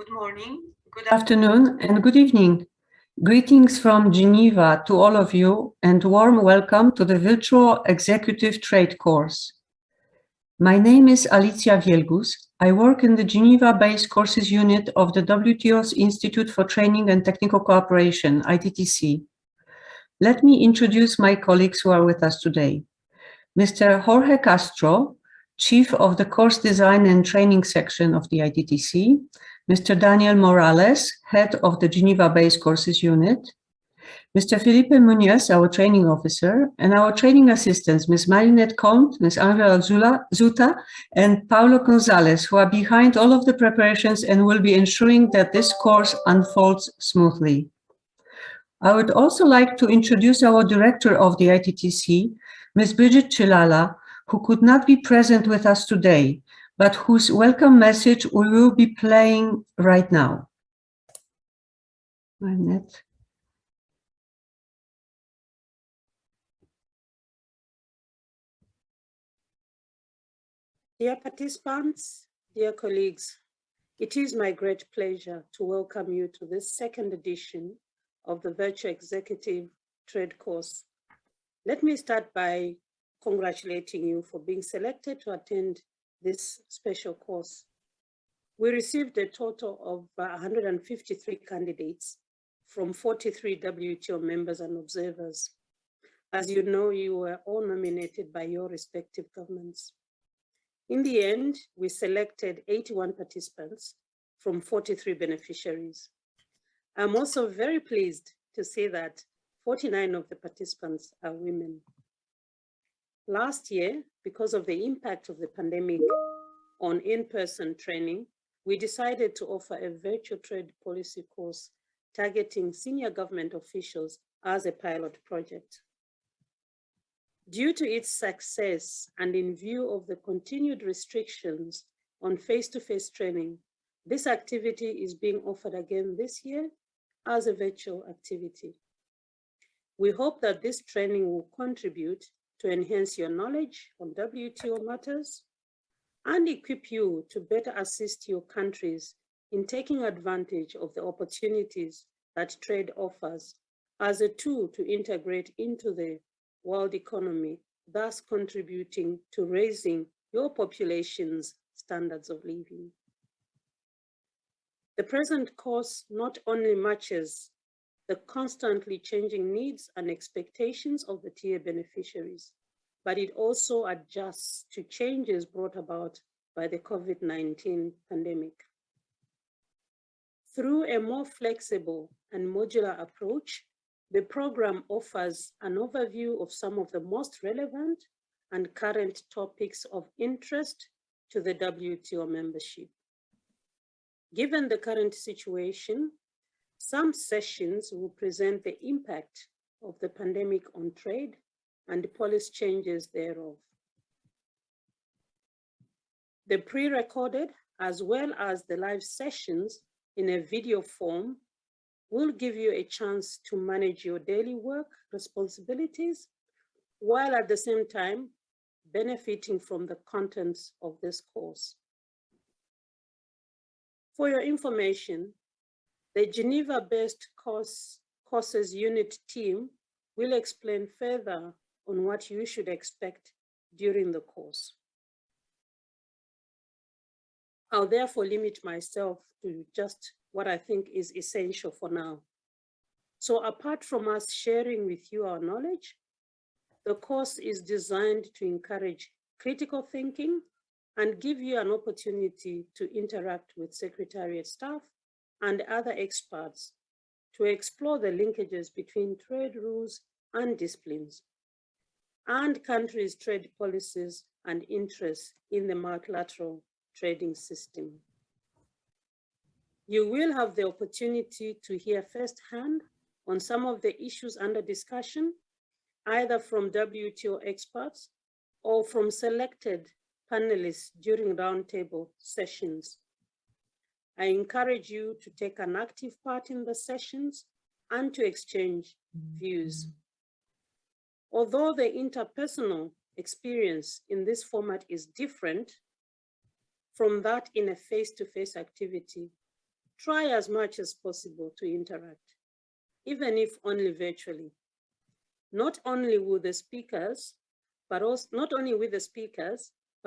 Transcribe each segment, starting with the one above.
Good morning, good afternoon, and good evening. Greetings from Geneva to all of you, and warm welcome to the virtual Executive Trade course. My name is Alicia Wielgus. I work in the Geneva-based courses unit of the WTO's Institute for Training and Technical Cooperation, ITTC. Let me introduce my colleagues who are with us today. Mr. Jorge Castro, Chief of the Course Design and Training section of the ITTC, Mr. Daniel Morales, Head of the Geneva-based Courses Unit, Mr. Felipe Muñoz, our Training Officer, and our training assistants, Ms. Marinette Comte, Ms. Angela Zuta, and Paulo Gonzalez, who are behind all of the preparations and will be ensuring that this course unfolds smoothly. I would also like to introduce our Director of the ITTC, Ms. Bridget Chilala, who could not be present with us today, but whose welcome message we will be playing right now. Marinette. Dear participants, dear colleagues, it is my great pleasure to welcome you to this second edition of the Virtual Executive Trade course. Let me start by congratulating you for being selected to attend this special course. We received a total of 153 candidates from 43 WTO members and observers. As you know, you were all nominated by your respective governments. In the end, we selected 81 participants from 43 beneficiaries. I'm also very pleased to say that 49 of the participants are women. Last year, because of the impact of the pandemic on in-person training, we decided to offer a virtual trade policy course targeting senior government officials as a pilot project. Due to its success and in view of the continued restrictions on face-to-face training, this activity is being offered again this year as a virtual activity. We hope that this training will contribute to enhance your knowledge on WTO matters and equip you to better assist your countries in taking advantage of the opportunities that trade offers as a tool to integrate into the world economy, thus contributing to raising your population's standards of living. The present course not only matches the constantly changing needs and expectations of the tier beneficiaries, but it also adjusts to changes brought about by the COVID-19 pandemic. Through a more flexible and modular approach, the program offers an overview of some of the most relevant and current topics of interest to the WTO membership. Given the current situation, some sessions will present the impact of the pandemic on trade and policy changes thereof. The pre-recorded as well as the live sessions in a video form will give you a chance to manage your daily work responsibilities while at the same time benefiting from the contents of this course. For your information, the Geneva-based courses unit team will explain further on what you should expect during the course. I'll therefore limit myself to just what I think is essential for now. So apart from us sharing with you our knowledge, the course is designed to encourage critical thinking and give you an opportunity to interact with Secretariat staff and other experts to explore the linkages between trade rules and disciplines and countries' trade policies and interests in the multilateral trading system. You will have the opportunity to hear firsthand on some of the issues under discussion, either from WTO experts or from selected panelists during roundtable sessions. I encourage you to take an active part in the sessions and to exchange views. Although the interpersonal experience in this format is different from that in a face-to-face activity, try as much as possible to interact, even if only virtually. Not only with the speakers, but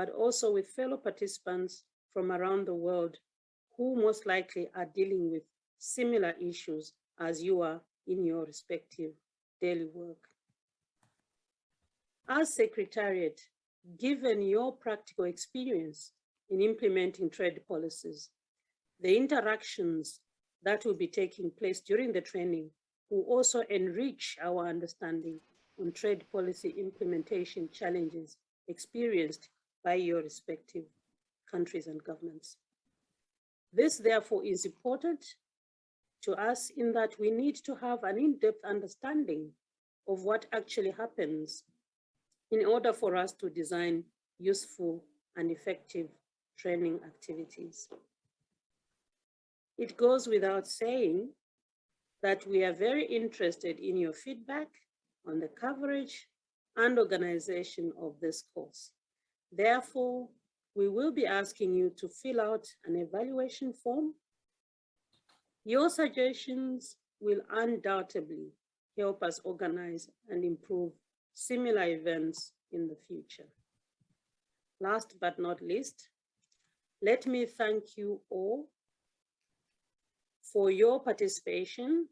also with fellow participants from around the world who most likely are dealing with similar issues as you are in your respective daily work. As Secretariat, given your practical experience in implementing trade policies, the interactions that will be taking place during the training will also enrich our understanding on trade policy implementation challenges experienced by your respective countries and governments. This, therefore, is important to us in that we need to have an in-depth understanding of what actually happens in order for us to design useful and effective training activities. It goes without saying that we are very interested in your feedback on the coverage and organization of this course. Therefore, we will be asking you to fill out an evaluation form. Your suggestions will undoubtedly help us organize and improve similar events in the future. Last but not least, let me thank you all for your participation.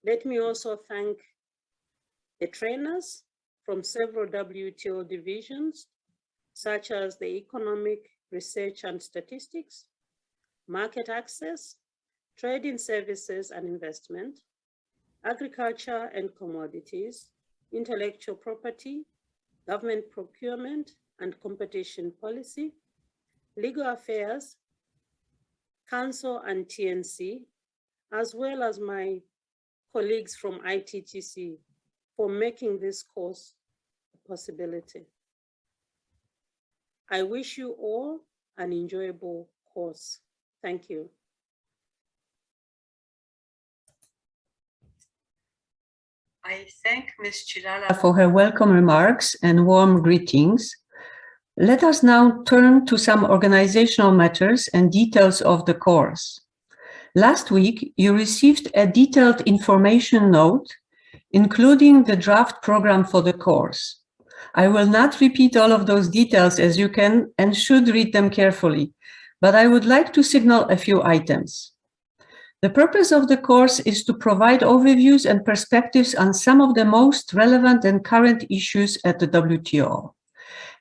Let me also thank the trainers from several WTO divisions, such as the Economic Research and Statistics, Market Access, Trading Services and Investment, Agriculture and Commodities, Intellectual Property, Government Procurement and Competition Policy, Legal Affairs, Council and TNC, as well as my colleagues from ITTC for making this course a possibility. I wish you all an enjoyable course. Thank you. I thank Ms. Chilala for her welcome remarks and warm greetings. Let us now turn to some organizational matters and details of the course. Last week, you received a detailed information note, including the draft program for the course. I will not repeat all of those details, as you can and should read them carefully, but I would like to signal a few items. The purpose of the course is to provide overviews and perspectives on some of the most relevant and current issues at the WTO.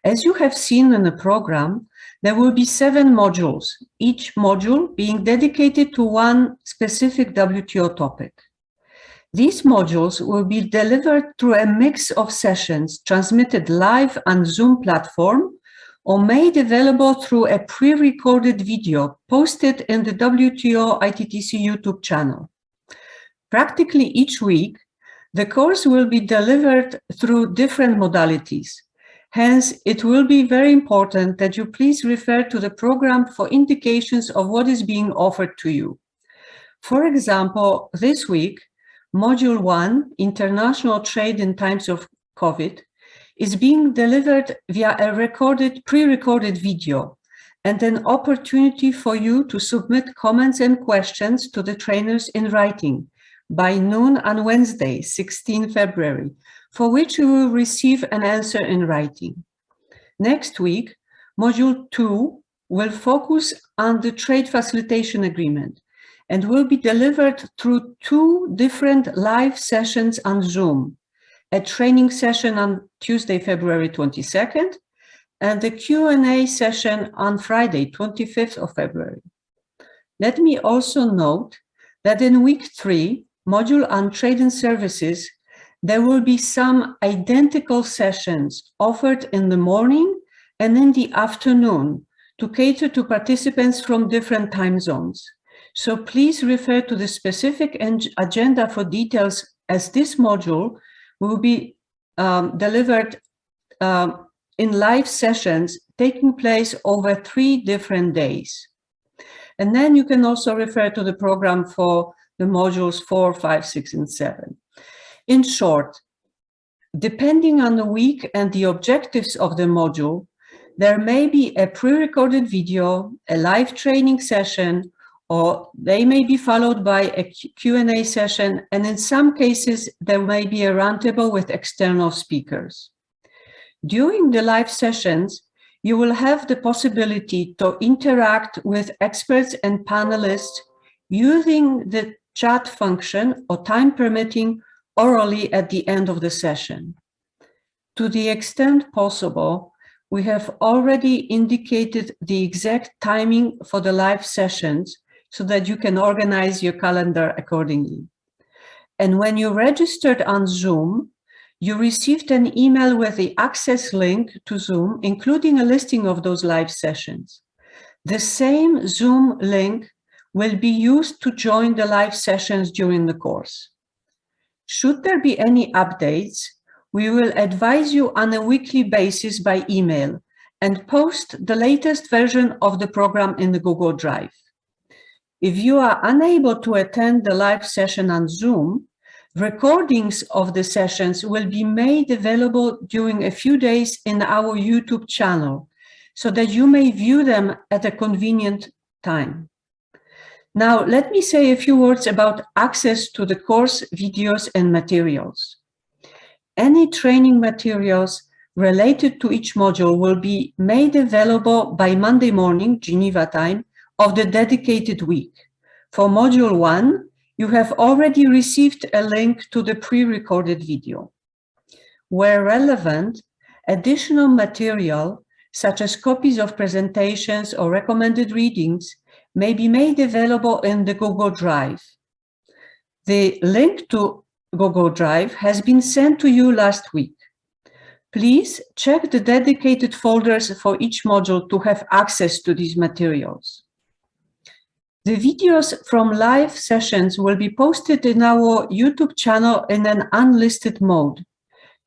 As you have seen in the program, there will be 7 modules, each module being dedicated to one specific WTO topic. These modules will be delivered through a mix of sessions transmitted live on Zoom platform or made available through a pre-recorded video posted in the WTO ITTC YouTube channel. Practically each week, the course will be delivered through different modalities. Hence, it will be very important that you please refer to the program for indications of what is being offered to you. For example, this week, Module 1, International Trade in Times of COVID, is being delivered via a pre-recorded video and an opportunity for you to submit comments and questions to the trainers in writing by noon on Wednesday, 16 February, for which you will receive an answer in writing. Next week, Module 2 will focus on the Trade Facilitation Agreement and will be delivered through 2 different live sessions on Zoom, a training session on Tuesday, February 22nd, and the Q&A session on Friday, 25th of February. Let me also note that in week 3, module on trade and services, there will be some identical sessions offered in the morning and in the afternoon to cater to participants from different time zones. So please refer to the specific agenda for details, as this module will be delivered in live sessions taking place over 3 different days. And then you can also refer to the program for the modules 4, 5, 6, and 7. In short, depending on the week and the objectives of the module, there may be a pre-recorded video, a live training session, or they may be followed by a Q&A session, and in some cases, there may be a roundtable with external speakers. During the live sessions, you will have the possibility to interact with experts and panelists using the chat function or time permitting orally at the end of the session. To the extent possible, we have already indicated the exact timing for the live sessions so that you can organize your calendar accordingly. And when you registered on Zoom, you received an email with the access link to Zoom, including a listing of those live sessions. The same Zoom link will be used to join the live sessions during the course. Should there be any updates, we will advise you on a weekly basis by email and post the latest version of the program in the Google Drive. If you are unable to attend the live session on Zoom, recordings of the sessions will be made available during a few days in our YouTube channel so that you may view them at a convenient time. Now, let me say a few words about access to the course videos and materials. Any training materials related to each module will be made available by Monday morning, Geneva time, of the dedicated week. For Module 1, you have already received a link to the pre-recorded video. Where relevant, additional material, such as copies of presentations or recommended readings, may be made available in the Google Drive. The link to Google Drive has been sent to you last week. Please check the dedicated folders for each module to have access to these materials. The videos from live sessions will be posted in our YouTube channel in an unlisted mode.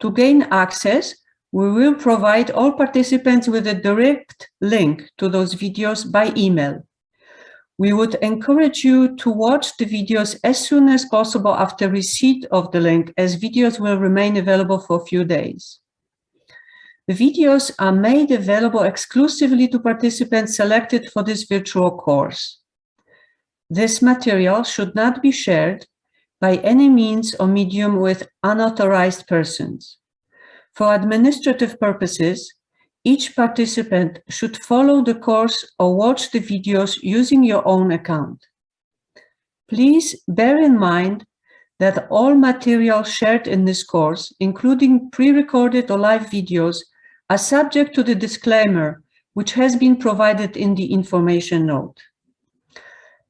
To gain access, we will provide all participants with a direct link to those videos by email. We would encourage you to watch the videos as soon as possible after receipt of the link, as videos will remain available for a few days. The videos are made available exclusively to participants selected for this virtual course. This material should not be shared by any means or medium with unauthorized persons. For administrative purposes, each participant should follow the course or watch the videos using your own account. Please bear in mind that all material shared in this course, including pre-recorded or live videos, are subject to the disclaimer, which has been provided in the information note.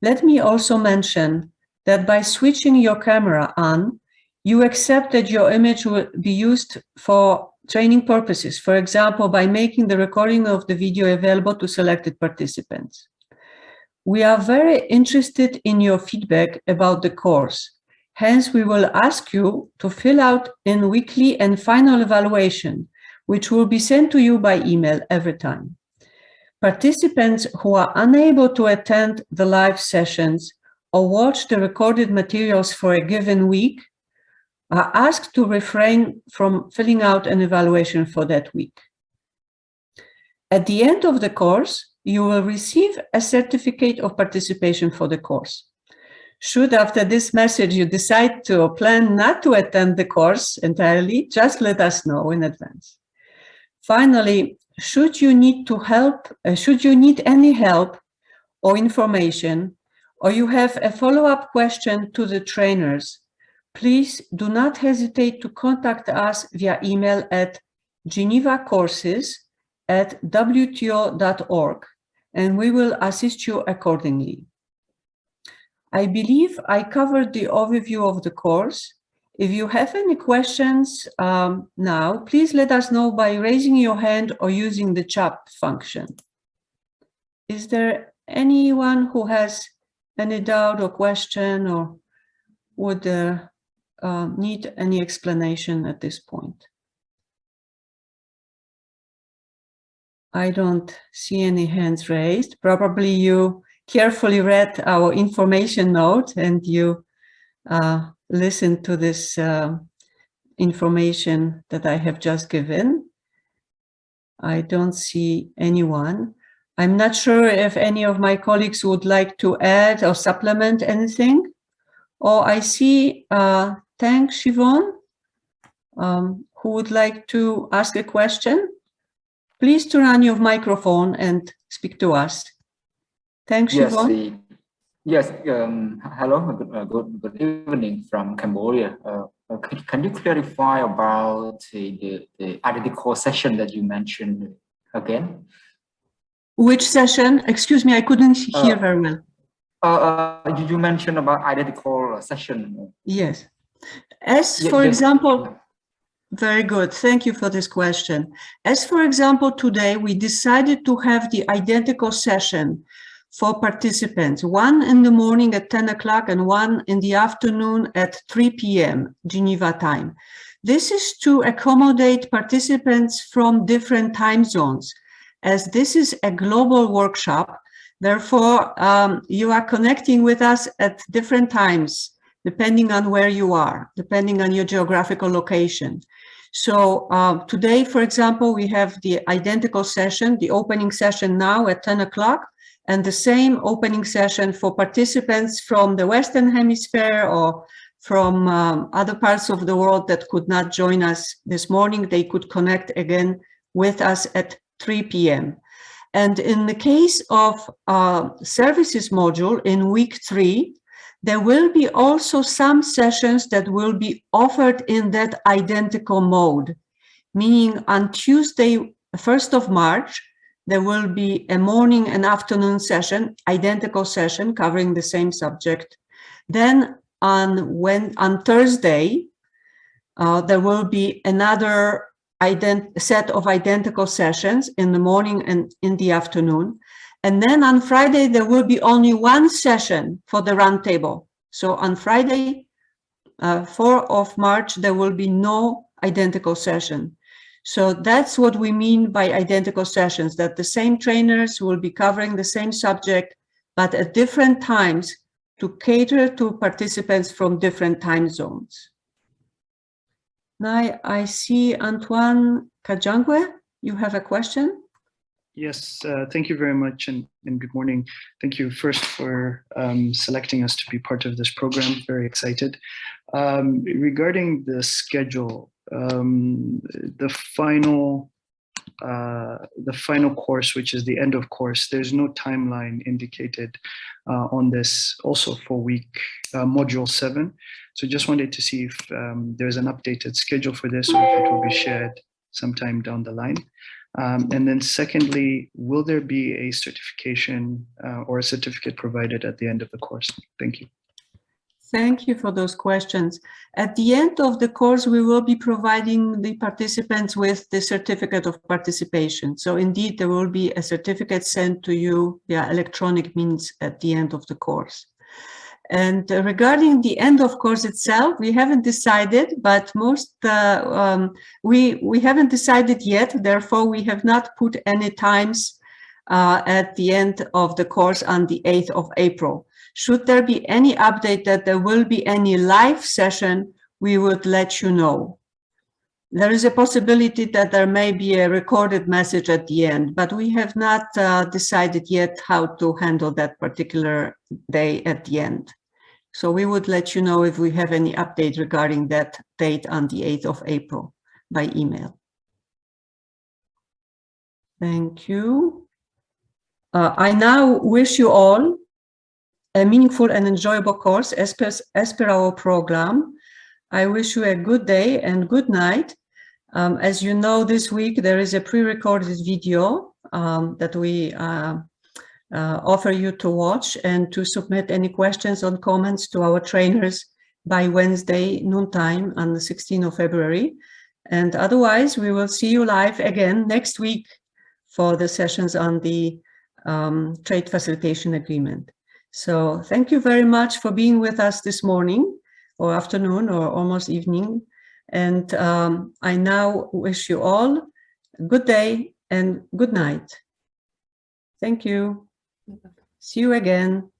Let me also mention that by switching your camera on, you accept that your image will be used for training purposes, for example, by making the recording of the video available to selected participants. We are very interested in your feedback about the course. Hence, we will ask you to fill out a weekly and final evaluation, which will be sent to you by email every time. Participants who are unable to attend the live sessions or watch the recorded materials for a given week are asked to refrain from filling out an evaluation for that week. At the end of the course, you will receive a certificate of participation for the course. Should after this message you decide to or plan not to attend the course entirely, just let us know in advance. Finally, should you need any help or information, or you have a follow-up question to the trainers, please do not hesitate to contact us via email at genevacourses@wto.org, and we will assist you accordingly. I believe I covered the overview of the course. If you have any questions now, please let us know by raising your hand or using the chat function. Is there anyone who has any doubt or question or would need any explanation at this point? I don't see any hands raised. Probably you carefully read our information note and you listen to this information that I have just given. I don't see anyone. I'm not sure if any of my colleagues would like to add or supplement anything. Oh, I see Tang Shivon, who would like to ask a question. Please turn on your microphone and speak to us. Tang Shivon. Yes, hello, good evening from Cambodia. Can you clarify about the identical session that you mentioned again? Which session? Excuse me, I couldn't hear very well. You mentioned about identical session. Yes. As for example, very good. Thank you for this question. As for example, today we decided to have the identical session for participants, one in the morning at 10 o'clock and one in the afternoon at 3 p.m. Geneva time. This is to accommodate participants from different time zones, as this is a global workshop. Therefore, you are connecting with us at different times, depending on where you are, depending on your geographical location. So today, for example, we have the identical session, the opening session now at 10 o'clock, and the same opening session for participants from the Western Hemisphere or from other parts of the world that could not join us this morning. They could connect again with us at 3 p.m. And in the case of services module in week 3, there will be also some sessions that will be offered in that identical mode, meaning on Tuesday, 1st of March, there will be a morning and afternoon session, identical session covering the same subject. Then on Thursday, there will be another set of identical sessions in the morning and in the afternoon. And then on Friday, there will be only one session for the roundtable. So on Friday, 4th of March, there will be no identical session. So that's what we mean by identical sessions, that the same trainers will be covering the same subject, but at different times to cater to participants from different time zones. Now I see Antoine Kajangwe, you have a question? Yes, thank you very much and good morning. Thank you first for selecting us to be part of this program. Very excited. Regarding the schedule, the final course, which is the end of course, there's no timeline indicated on this also for week module 7. So just wanted to see if there's an updated schedule for this or if it will be shared sometime down the line. And then secondly, will there be a certification or a certificate provided at the end of the course? Thank you. Thank you for those questions. At the end of the course, we will be providing the participants with the certificate of participation. So indeed, there will be a certificate sent to you via electronic means at the end of the course. And regarding the end of course itself, we haven't decided, but we haven't decided yet. Therefore, we have not put any times at the end of the course on the 8th of April. Should there be any update that there will be any live session, we would let you know. There is a possibility that there may be a recorded message at the end, but we have not decided yet how to handle that particular day at the end. So we would let you know if we have any update regarding that date on the 8th of April by email. Thank you. I now wish you all a meaningful and enjoyable course as per our program. I wish you a good day and good night. As you know, this week there is a pre-recorded video that we offer you to watch and to submit any questions or comments to our trainers by Wednesday noontime on the 16th of February. And otherwise, we will see you live again next week for the sessions on the Trade Facilitation Agreement. So thank you very much for being with us this morning or afternoon or almost evening. And I now wish you all a good day and good night. Thank you. See you again.